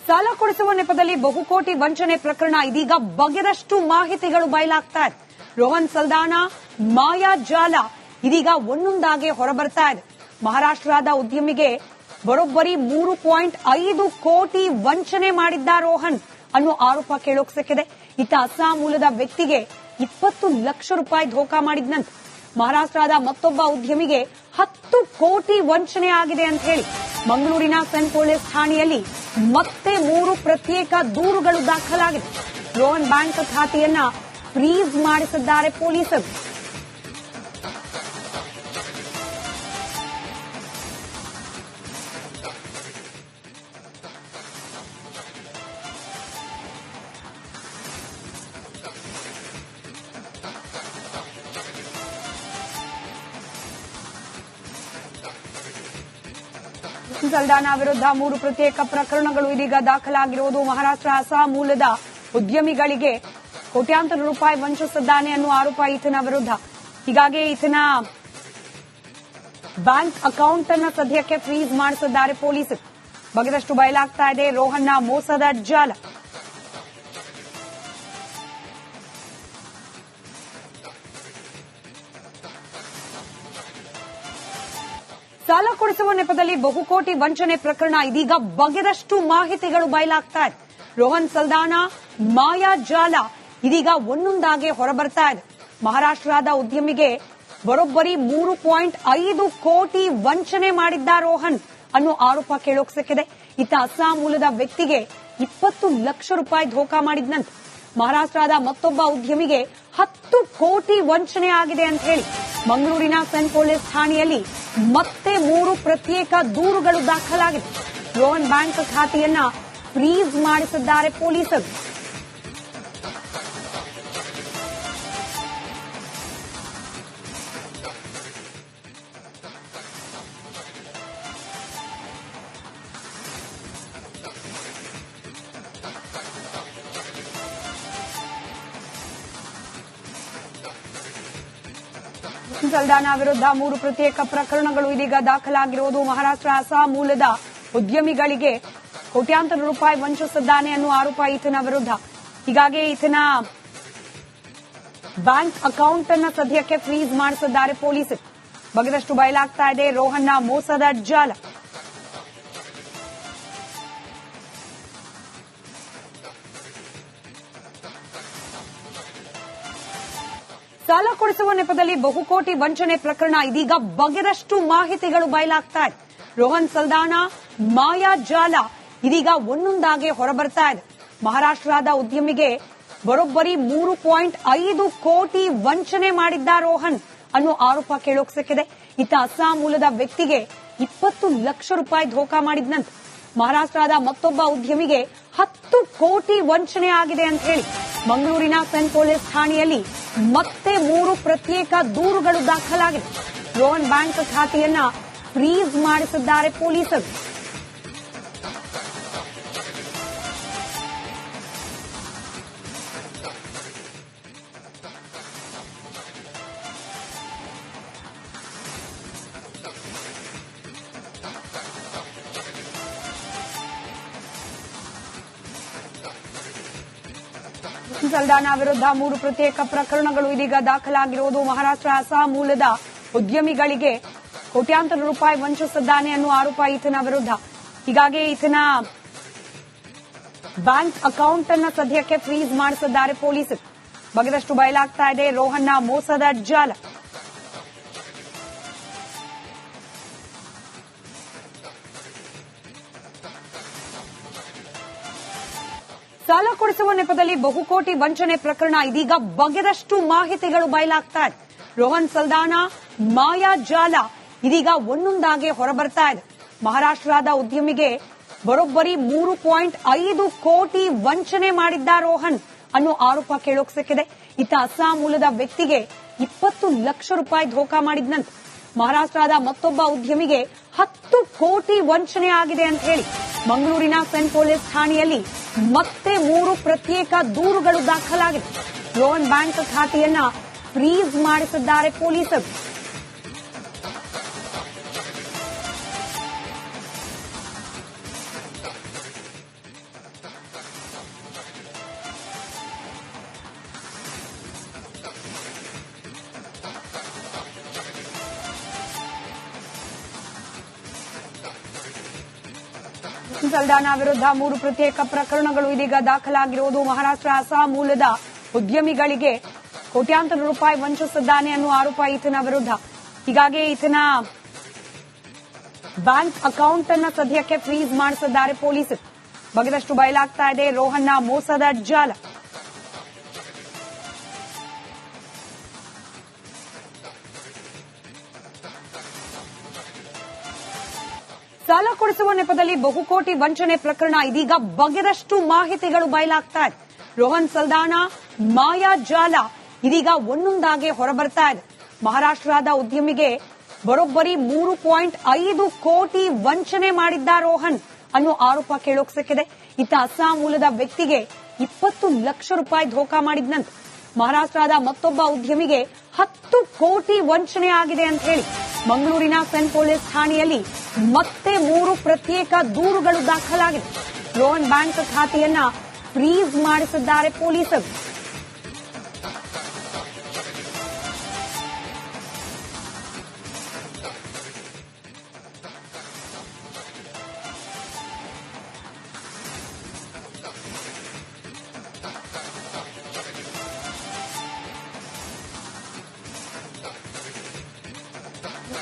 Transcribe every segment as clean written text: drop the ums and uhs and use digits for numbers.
ಸಾಲ ಕೊಡಿಸುವ ನೆಪದಲ್ಲಿ ಬಹುಕೋಟಿ ವಂಚನೆ ಪ್ರಕರಣ ಇದೀಗ ಬಗೆದಷ್ಟು ಮಾಹಿತಿಗಳು ಬಯಲಾಗ್ತಾ ಇದೆ. ರೋಹನ್ ಸಲ್ದಾನಾ ಮಾಯಾಜಾಲ ಇದೀಗ ಒಂದೊಂದಾಗೆ ಹೊರಬರ್ತಾ ಇದೆ. ಮಹಾರಾಷ್ಟ್ರದ ಉದ್ಯಮಿಗೆ ಬರೋಬ್ಬರಿ 3.5 ಕೋಟಿ ವಂಚನೆ ಮಾಡಿದ್ದ ರೋಹನ್ ಅನ್ನೋ ಆರೋಪ ಕೇಳೋಕ್ ಸಿಕ್ಕಿದೆ. ಇತ್ತ ಅಸ್ಸಾಂ ಮೂಲದ ವ್ಯಕ್ತಿಗೆ 20 ಲಕ್ಷ ರೂಪಾಯಿ ಧೋಖಾ ಮಾಡಿದ್ನಂತೆ. ಮಹಾರಾಷ್ಟ್ರದ ಮತ್ತೊಬ್ಬ ಉದ್ಯಮಿಗೆ 10 ಕೋಟಿ ವಂಚನೆ ಆಗಿದೆ ಅಂತ ಹೇಳಿ ಮಂಗಳೂರಿನ ಸೆಂಟ್ ಪೊಲೀಸ್ ಠಾಣೆಯಲ್ಲಿ ಮತ್ತೆ 3 ಪ್ರತ್ಯೇಕ ದೂರುಗಳು ದಾಖಲಾಗಿದೆ. ರೋಹನ್ ಬ್ಯಾಂಕ್ ಖಾತೆಯನ್ನ ಫ್ರೀಸ್ ಮಾಡಿಸಿದ್ದಾರೆ ಪೊಲೀಸರು. ಸಲ್ದಾನಾ ವಿರುದ್ಧ 3 ಪ್ರತ್ಯೇಕ ಪ್ರಕರಣಗಳು ಇದೀಗ ದಾಖಲಾಗಿರುವುದು. ಮಹಾರಾಷ್ಟ್ರ ಅಸ್ಸಾಂ ಮೂಲದ ಉದ್ಯಮಿಗಳಿಗೆ ಕೋಟ್ಯಾಂತರ ರೂಪಾಯಿ ವಂಚಿಸಿದ್ದಾನೆ ಅನ್ನುವ ಆರೋಪ ಈತನ ವಿರುದ್ಧ. ಹೀಗಾಗಿ ಈತನ ಬ್ಯಾಂಕ್ ಅಕೌಂಟ್ ಅನ್ನು ಸದ್ಯಕ್ಕೆ ಫ್ರೀಸ್ ಮಾಡಿಸಿದ್ದಾರೆ ಪೊಲೀಸರು. ಬಗೆದಷ್ಟು ಬಯಲಾಗ್ತಾ ಇದೆ ರೋಹನ್ನ ಮೋಸದ ಜಾಲ. ಸಾಲ ಕೊಡಿಸುವ ನೆಪದಲ್ಲಿ ಬಹುಕೋಟಿ ವಂಚನೆ ಪ್ರಕರಣ ಇದೀಗ ಬಗೆದಷ್ಟು ಮಾಹಿತಿಗಳು ಬಯಲಾಗ್ತಾ ಇದೆ. ರೋಹನ್ ಸಲ್ದಾನಾ ಮಾಯಾಜಾಲ ಇದೀಗ ಒಂದೊಂದಾಗೆ ಹೊರಬರ್ತಾ ಇದೆ. ಮಹಾರಾಷ್ಟ್ರದ ಉದ್ಯಮಿಗೆ ಬರೋಬ್ಬರಿ 3.5 ಕೋಟಿ ವಂಚನೆ ಮಾಡಿದ್ದ ರೋಹನ್ ಅನ್ನೋ ಆರೋಪ ಕೇಳೋಕ್ ಸಿಕ್ಕಿದೆ. ಇತ್ತ ಅಸ್ಸಾಂ ಮೂಲದ ವ್ಯಕ್ತಿಗೆ 20 ಲಕ್ಷ ರೂಪಾಯಿ ಧೋಖಾ ಮಾಡಿದ್ನಂತೆ. ಮಹಾರಾಷ್ಟ್ರದ ಮತ್ತೊಬ್ಬ ಉದ್ಯಮಿಗೆ 10 ಕೋಟಿ ವಂಚನೆ ಆಗಿದೆ ಅಂತ ಹೇಳಿ ಮಂಗಳೂರಿನ ಸೆಂಟ್ ಪೊಲೀಸ್ ಠಾಣೆಯಲ್ಲಿ ಮತ್ತೆ 3 ಪ್ರತ್ಯೇಕ ದೂರುಗಳು ದಾಖಲಾಗಿದೆ. ರೋಹನ್ ಬ್ಯಾಂಕ್ ಖಾತೆಯನ್ನ ಫ್ರೀಸ್ ಮಾಡಿಸಿದ್ದಾರೆ ಪೊಲೀಸರು. ಸಲ್ದಾನಾ ವಿರುದ್ಧ 3 ಪ್ರತ್ಯೇಕ ಪ್ರಕರಣಗಳು ಇದೀಗ ದಾಖಲಾಗಿರುವುದು. ಮಹಾರಾಷ್ಟ್ರ ಅಸ್ಸಾಂ ಮೂಲದ ಉದ್ಯಮಿಗಳಿಗೆ ಕೋಟ್ಯಾಂತರ ರೂಪಾಯಿ ವಂಚಿಸಿದ್ದಾನೆ ಅನ್ನುವ ಆರೋಪ ಈತನ ವಿರುದ್ಧ. ಹೀಗಾಗಿ ಈತನ ಬ್ಯಾಂಕ್ ಅಕೌಂಟ್ ಅನ್ನು ಸದ್ಯಕ್ಕೆ ಫ್ರೀಸ್ ಮಾಡಿಸಿದ್ದಾರೆ ಪೊಲೀಸರು. ಬಗೆದಷ್ಟು ಬಯಲಾಗ್ತಾ ಇದೆ ರೋಹನ್ನ ಮೋಸದ ಜಾಲ. ಸಾಲ ಕೊಡಿಸುವ ನೆಪದಲ್ಲಿ ಬಹುಕೋಟಿ ವಂಚನೆ ಪ್ರಕರಣ ಇದೀಗ ಬಗೆದಷ್ಟು ಮಾಹಿತಿಗಳು ಬಯಲಾಗ್ತಾ ಇದೆ. ರೋಹನ್ ಸಲ್ದಾನಾ ಮಾಯಾಜಾಲ ಇದೀಗ ಒಂದೊಂದಾಗೆ ಹೊರಬರ್ತಾ ಇದೆ. ಮಹಾರಾಷ್ಟ್ರದ ಉದ್ಯಮಿಗೆ ಬರೋಬ್ಬರಿ 3.5 ಕೋಟಿ ವಂಚನೆ ಮಾಡಿದ್ದ ರೋಹನ್ ಅನ್ನೋ ಆರೋಪ ಕೇಳೋಕ್ ಸಿಕ್ಕಿದೆ. ಇತ್ತ ಅಸ್ಸಾಂ ಮೂಲದ ವ್ಯಕ್ತಿಗೆ 20 ಲಕ್ಷ ರೂಪಾಯಿ ಧೋಖಾ ಮಾಡಿದ್ನಂತೆ. ಮಹಾರಾಷ್ಟ್ರದ ಮತ್ತೊಬ್ಬ ಉದ್ಯಮಿಗೆ 10 ಕೋಟಿ ವಂಚನೆ ಆಗಿದೆ ಅಂತ ಹೇಳಿ ಮಂಗಳೂರಿನ ಸೆಂಟ್ ಪೊಲೀಸ್ ಠಾಣೆಯಲ್ಲಿ ಮತ್ತೆ 3 ಪ್ರತ್ಯೇಕ ದೂರುಗಳು ದಾಖಲಾಗಿದೆ. ರೋಹನ್ ಬ್ಯಾಂಕ್ ಖಾತೆಯನ್ನ ಫ್ರೀಸ್ ಮಾಡಿಸಿದ್ದಾರೆ ಪೊಲೀಸರು. ಸಲ್ದಾನಾ ವಿರುದ್ಧ 3 ಪ್ರತ್ಯೇಕ ಪ್ರಕರಣಗಳು ಇದೀಗ ದಾಖಲಾಗಿರುವುದು. ಮಹಾರಾಷ್ಟ್ರ ಅಸ್ಸಾಂ ಮೂಲದ ಉದ್ಯಮಿಗಳಿಗೆ ಕೋಟ್ಯಾಂತರ ರೂಪಾಯಿ ವಂಚಿಸಿದ್ದಾನೆ ಅನ್ನುವ ಆರೋಪ ಈತನ ವಿರುದ್ಧ. ಹೀಗಾಗಿ ಈತನ ಬ್ಯಾಂಕ್ ಅಕೌಂಟ್ ಅನ್ನು ಸದ್ಯಕ್ಕೆ ಫ್ರೀಸ್ ಮಾಡಿಸಿದ್ದಾರೆ ಪೊಲೀಸರು. ಬಗೆದಷ್ಟು ಬಯಲಾಗ್ತಾ ಇದೆ ರೋಹನ್ನ ಮೋಸದ ಜಾಲ. ಸಾಲ ಕೊಡಿಸುವ ನೆಪದಲ್ಲಿ ಬಹುಕೋಟಿ ವಂಚನೆ ಪ್ರಕರಣ ಇದೀಗ ಬಗೆದಷ್ಟು ಮಾಹಿತಿಗಳು ಬಯಲಾಗ್ತಾ ಇದೆ. ರೋಹನ್ ಸಲ್ದಾನಾ ಮಾಯಾಜಾಲ ಇದೀಗ ಒಂದೊಂದಾಗೆ ಹೊರಬರ್ತಾ ಇದೆ. ಮಹಾರಾಷ್ಟ್ರದ ಉದ್ಯಮಿಗೆ ಬರೋಬ್ಬರಿ 3.5 ಕೋಟಿ ವಂಚನೆ ಮಾಡಿದ್ದ ರೋಹನ್ ಅನ್ನೋ ಆರೋಪ ಕೇಳೋಕ್ ಸಿಕ್ಕಿದೆ. ಇತ್ತ ಅಸ್ಸಾಂ ಮೂಲದ ವ್ಯಕ್ತಿಗೆ 20 ಲಕ್ಷ ರೂಪಾಯಿ ಧೋಖಾ ಮಾಡಿದ್ನಂತೆ. ಮಹಾರಾಷ್ಟ್ರದ ಮತ್ತೊಬ್ಬ ಉದ್ಯಮಿಗೆ 10 ಕೋಟಿ ವಂಚನೆ ಆಗಿದೆ ಅಂತ ಹೇಳಿ ಮಂಗಳೂರಿನ ಸೆಂಟ್ ಪೊಲೀಸ್ ಠಾಣೆಯಲ್ಲಿ ಮತ್ತೆ 3 ಪ್ರತ್ಯೇಕ ದೂರುಗಳು ದಾಖಲಾಗಿದೆ. ರೋಹನ್ ಬ್ಯಾಂಕ್ ಖಾತೆಯನ್ನ ಫ್ರೀಸ್ ಮಾಡಿಸಿದ್ದಾರೆ ಪೊಲೀಸರು. ಸಲ್ದಾನಾ ವಿರುದ್ಧ 3 ಪ್ರತ್ಯೇಕ ಪ್ರಕರಣಗಳು ಇದೀಗ ದಾಖಲಾಗಿರುವುದು. ಮಹಾರಾಷ್ಟ್ರ ಅಸ್ಸಾಂ ಮೂಲದ ಉದ್ಯಮಿಗಳಿಗೆ ಕೋಟ್ಯಾಂತರ ರೂಪಾಯಿ ವಂಚಿಸಿದ್ದಾನೆ ಅನ್ನುವ ಆರೋಪ ಈತನ ವಿರುದ್ಧ. ಹೀಗಾಗಿ ಈತನ ಬ್ಯಾಂಕ್ ಅಕೌಂಟ್ ಅನ್ನ ಸದ್ಯಕ್ಕೆ ಫ್ರೀಸ್ ಮಾಡಿಸಿದ್ದಾರೆ ಪೊಲೀಸರು. ಬಗೆದಷ್ಟು ಬಯಲಾಗ್ತಾ ಇದೆ ರೋಹನ್ನ ಮೋಸದ ಜಾಲ. ಸಾಲ ಕೊಡಿಸುವ ನೆಪದಲ್ಲಿ ಬಹುಕೋಟಿ ವಂಚನೆ ಪ್ರಕರಣ ಇದೀಗ ಬಗೆದಷ್ಟು ಮಾಹಿತಿಗಳು ಬಯಲಾಗ್ತಾ ಇದೆ. ರೋಹನ್ ಸಲ್ದಾನಾ ಮಾಯಾ ಜಾಲ ಇದೀಗ ಒಂದೊಂದಾಗೆ ಹೊರಬರ್ತಾ ಇದೆ. ಮಹಾರಾಷ್ಟ್ರದ ಉದ್ಯಮಿಗೆ ಬರೋಬ್ಬರಿ 3.5 ಕೋಟಿ ವಂಚನೆ ಮಾಡಿದ್ದ ರೋಹನ್ ಅನ್ನೋ ಆರೋಪ ಕೇಳೋಕ್ ಸಿಕ್ಕಿದೆ. ಇತ್ತ ಅಸ್ಸಾಂ ಮೂಲದ ವ್ಯಕ್ತಿಗೆ 20 ಲಕ್ಷ ರೂಪಾಯಿ ಧೋಖಾ ಮಾಡಿದ್ನಂತೆ. ಮಹಾರಾಷ್ಟ್ರದ ಮತ್ತೊಬ್ಬ ಉದ್ಯಮಿಗೆ 10 ಕೋಟಿ ವಂಚನೆ ಆಗಿದೆ ಅಂತ ಹೇಳಿ ಮಂಗಳೂರಿನ ಸೆಂಟ್ ಪೊಲೀಸ್ ಠಾಣೆಯಲ್ಲಿ ಮತ್ತೆ 3 ಪ್ರತ್ಯೇಕ ದೂರುಗಳು ದಾಖಲಾಗಿದೆ. ರೋಹನ್ ಬ್ಯಾಂಕ್ ಖಾತೆಯನ್ನ ಫ್ರೀಸ್ ಮಾಡಿಸಿದ್ದಾರೆ ಪೊಲೀಸರು.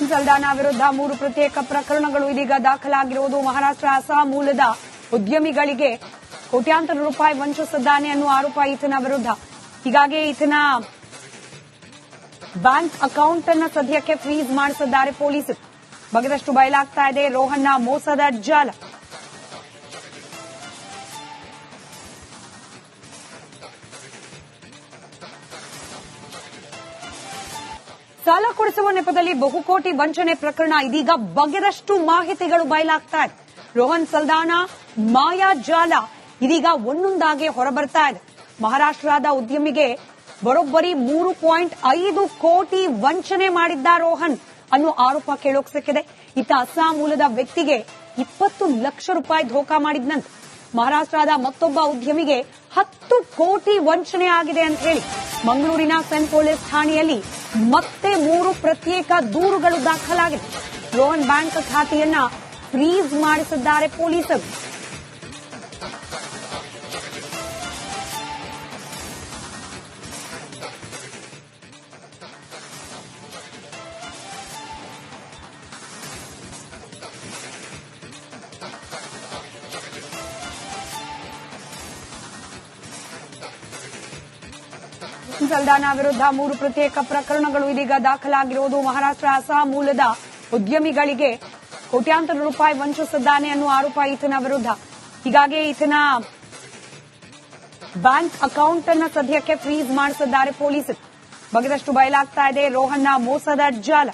ಸಲ್ದಾನಾ ವಿರುದ್ಧ 3 ಪ್ರತ್ಯೇಕ ಪ್ರಕರಣಗಳು ಇದೀಗ ದಾಖಲಾಗಿರುವುದು. ಮಹಾರಾಷ್ಟ್ರ ಅಸ್ಸಾಂ ಮೂಲದ ಉದ್ಯಮಿಗಳಿಗೆ ಕೋಟ್ಯಾಂತರ ರೂಪಾಯಿ ವಂಚಿಸಿದ್ದಾನೆ ಅನ್ನುವ ಆರೋಪ ಈತನ ವಿರುದ್ಧ. ಹೀಗಾಗಿ ಈತನ ಬ್ಯಾಂಕ್ ಅಕೌಂಟ್ ಅನ್ನ ಸದ್ಯಕ್ಕೆ ಫ್ರೀಸ್ ಮಾಡಿಸಿದ್ದಾರೆ ಪೊಲೀಸರು. ಬಗೆದಷ್ಟು ಬಯಲಾಗ್ತಾ ಇದೆ ರೋಹನ್ನ ಮೋಸದ ಜಾಲ. ಸಾಲ ಕೊಡಿಸುವ ನೆಪದಲ್ಲಿ ಬಹುಕೋಟಿ ವಂಚನೆ ಪ್ರಕರಣ ಇದೀಗ ಬಗೆದಷ್ಟು ಮಾಹಿತಿಗಳು ಬಯಲಾಗ್ತಾ ಇದೆ. ರೋಹನ್ ಸಲ್ದಾನಾ ಮಾಯಾ ಜಾಲ ಇದೀಗ ಒಂದೊಂದಾಗೆ ಹೊರಬರ್ತಾ ಇದೆ. ಮಹಾರಾಷ್ಟ್ರದ ಉದ್ಯಮಿಗೆ ಬರೋಬ್ಬರಿ 3.5 ಕೋಟಿ ವಂಚನೆ ಮಾಡಿದ್ದ ರೋಹನ್ ಅನ್ನೋ ಆರೋಪ ಕೇಳೋಕ್ ಸಿಕ್ಕಿದೆ. ಇತ್ತ ಅಸ್ಸಾಂ ಮೂಲದ ವ್ಯಕ್ತಿಗೆ 20 ಲಕ್ಷ ರೂಪಾಯಿ ಧೋಖಾ ಮಾಡಿದ್ನಂತೆ. ಮಹಾರಾಷ್ಟ್ರದ ಮತ್ತೊಬ್ಬ ಉದ್ಯಮಿಗೆ 10 ಕೋಟಿ ವಂಚನೆ ಆಗಿದೆ ಅಂತ ಹೇಳಿ ಮಂಗಳೂರಿನ ಸೆಂಟ್ ಪೊಲೀಸ್ ಠಾಣೆಯಲ್ಲಿ ಮತ್ತೆ 3 ಪ್ರತ್ಯೇಕ ದೂರುಗಳು ದಾಖಲಾಗಿದೆ. ರೋಹನ್ ಬ್ಯಾಂಕ್ ಖಾತೆಯನ್ನ ಫ್ರೀಸ್ ಮಾಡಿಸಿದ್ದಾರೆ ಪೊಲೀಸರು. ಸಲ್ದಾನಾ ವಿರುದ್ಧ 3 ಪ್ರತ್ಯೇಕ ಪ್ರಕರಣಗಳು ಇದೀಗ ದಾಖಲಾಗಿರುವುದು. ಮಹಾರಾಷ್ಟ್ರ ಅಸ್ಸಾಂ ಮೂಲದ ಉದ್ಯಮಿಗಳಿಗೆ ಕೋಟ್ಯಾಂತರ ರೂಪಾಯಿ ವಂಚಿಸಿದ್ದಾನೆ ಅನ್ನುವ ಆರೋಪ ಈತನ ವಿರುದ್ಧ. ಹೀಗಾಗಿ ಈತನ ಬ್ಯಾಂಕ್ ಅಕೌಂಟ್ ಅನ್ನ ಸದ್ಯಕ್ಕೆ ಫ್ರೀಸ್ ಮಾಡಿಸಿದ್ದಾರೆ ಪೊಲೀಸರು. ಬಗೆದಷ್ಟು ಬಯಲಾಗ್ತಾ ಇದೆ ರೋಹನ್ನ ಮೋಸದ ಜಾಲ.